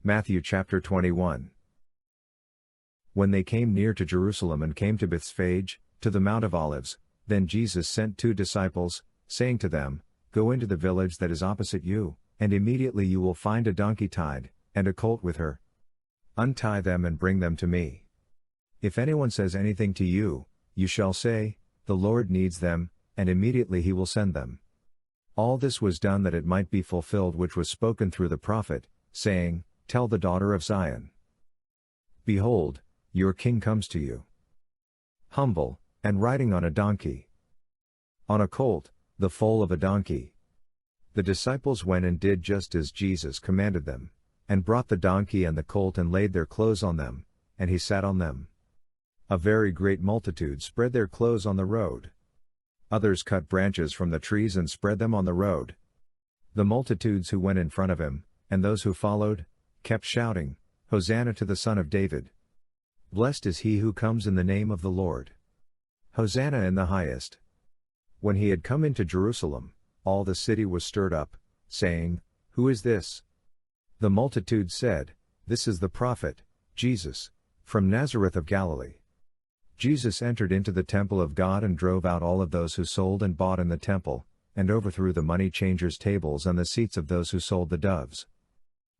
Matthew chapter 21. When they came near to Jerusalem and came to Bethphage, to the Mount of Olives, then Jesus sent 2 disciples, saying to them, Go into the village that is opposite you, and immediately you will find a donkey tied, and a colt with her. Untie them and bring them to me. If anyone says anything to you, you shall say, The Lord needs them, and immediately he will send them. All this was done that it might be fulfilled which was spoken through the prophet, saying, Tell the daughter of Zion. Behold, your king comes to you. Humble, and riding on a donkey. On a colt, the foal of a donkey. The disciples went and did just as Jesus commanded them, and brought the donkey and the colt and laid their clothes on them, and he sat on them. A very great multitude spread their clothes on the road. Others cut branches from the trees and spread them on the road. The multitudes who went in front of him, and those who followed, kept shouting, Hosanna to the Son of David. Blessed is he who comes in the name of the Lord. Hosanna in the highest. When he had come into Jerusalem, all the city was stirred up, saying, Who is this? The multitude said, This is the prophet, Jesus, from Nazareth of Galilee. Jesus entered into the temple of God and drove out all of those who sold and bought in the temple, and overthrew the money changers' tables and the seats of those who sold the doves.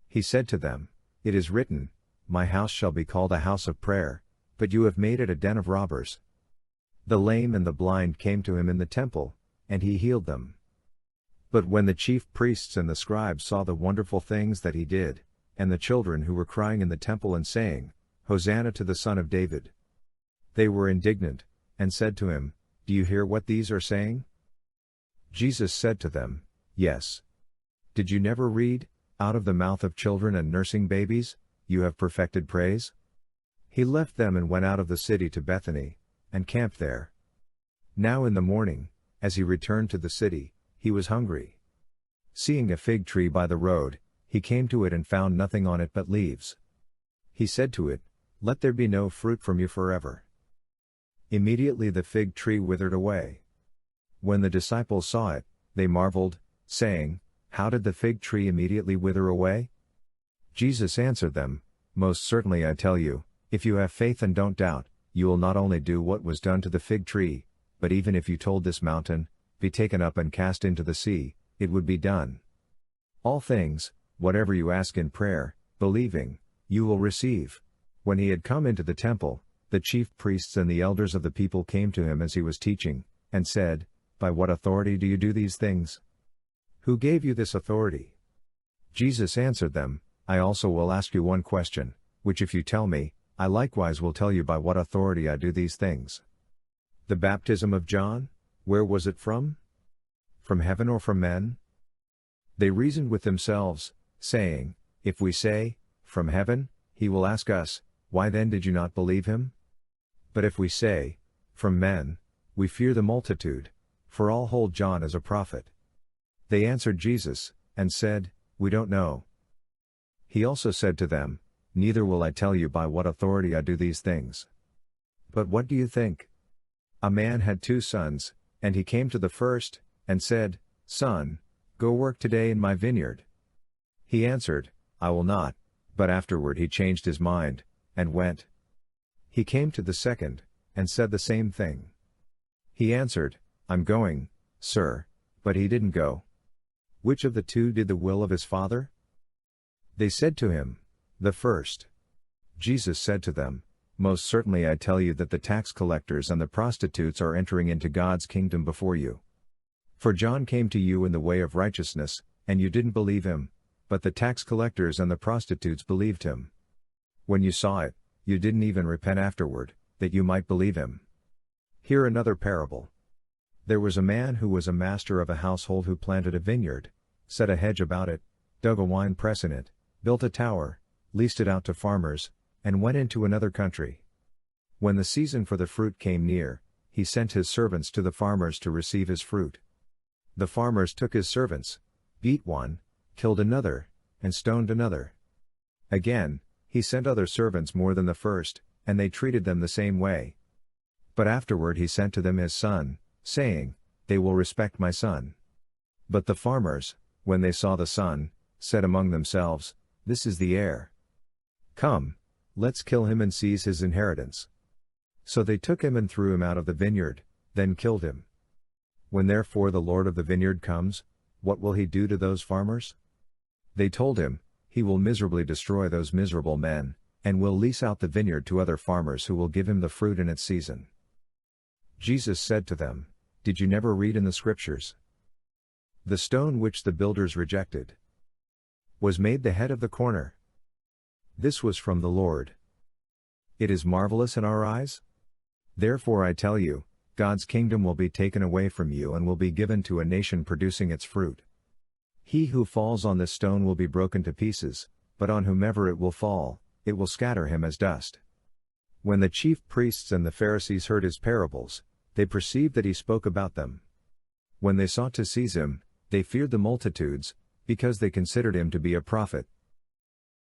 He said to them, It is written, My house shall be called a house of prayer, but you have made it a den of robbers. The lame and the blind came to him in the temple, and he healed them. But when the chief priests and the scribes saw the wonderful things that he did, and the children who were crying in the temple and saying, Hosanna to the Son of David, they were indignant, and said to him, Do you hear what these are saying? Jesus said to them, Yes. Did you never read, Out of the mouth of children and nursing babies, you have perfected praise? He left them and went out of the city to Bethany, and camped there. Now in the morning, as he returned to the city, he was hungry. Seeing a fig tree by the road, he came to it and found nothing on it but leaves. He said to it, Let there be no fruit from you forever. Immediately the fig tree withered away. When the disciples saw it, they marveled, saying, How did the fig tree immediately wither away? Jesus answered them, Most certainly I tell you, if you have faith and don't doubt, you will not only do what was done to the fig tree, but even if you told this mountain, Be taken up and cast into the sea, it would be done. All things, whatever you ask in prayer, believing, you will receive. When he had come into the temple, the chief priests and the elders of the people came to him as he was teaching, and said, By what authority do you do these things? Who gave you this authority? Jesus answered them, I also will ask you one question, which if you tell me, I likewise will tell you by what authority I do these things. The baptism of John, where was it from? From heaven or from men? They reasoned with themselves, saying, If we say, From heaven, he will ask us, Why then did you not believe him? But if we say, From men, we fear the multitude, for all hold John as a prophet. They answered Jesus, and said, We don't know. He also said to them, Neither will I tell you by what authority I do these things. But what do you think? A man had 2 sons, and he came to the first, and said, Son, go work today in my vineyard. He answered, I will not, but afterward he changed his mind, and went. He came to the second, and said the same thing. He answered, I'm going, sir, but he didn't go. Which of the 2 did the will of his father? They said to him, The first. Jesus said to them, Most certainly I tell you that the tax collectors and the prostitutes are entering into God's kingdom before you. For John came to you in the way of righteousness, and you didn't believe him, but the tax collectors and the prostitutes believed him. When you saw it, you didn't even repent afterward, that you might believe him. Hear another parable. There was a man who was a master of a household who planted a vineyard, set a hedge about it, dug a wine press in it, built a tower, leased it out to farmers, and went into another country. When the season for the fruit came near, he sent his servants to the farmers to receive his fruit. The farmers took his servants, beat one, killed another, and stoned another. Again, he sent other servants more than the first, and they treated them the same way. But afterward he sent to them his son, saying, They will respect my son. But the farmers, when they saw the son, said among themselves, This is the heir. "Come, let's kill him and seize his inheritance." So they took him and threw him out of the vineyard, then killed him. When therefore the Lord of the vineyard comes, what will he do to those farmers? They told him, "He will miserably destroy those miserable men, and will lease out the vineyard to other farmers who will give him the fruit in its season." Jesus said to them, "Did you never read in the Scriptures? The stone which the builders rejected was made the head of the corner. This was from the Lord. It is marvelous in our eyes? Therefore I tell you, God's kingdom will be taken away from you and will be given to a nation producing its fruit. He who falls on this stone will be broken to pieces, but on whomever it will fall, it will scatter him as dust." When the chief priests and the Pharisees heard his parables, they perceived that he spoke about them. When they sought to seize him, they feared the multitudes, because they considered him to be a prophet.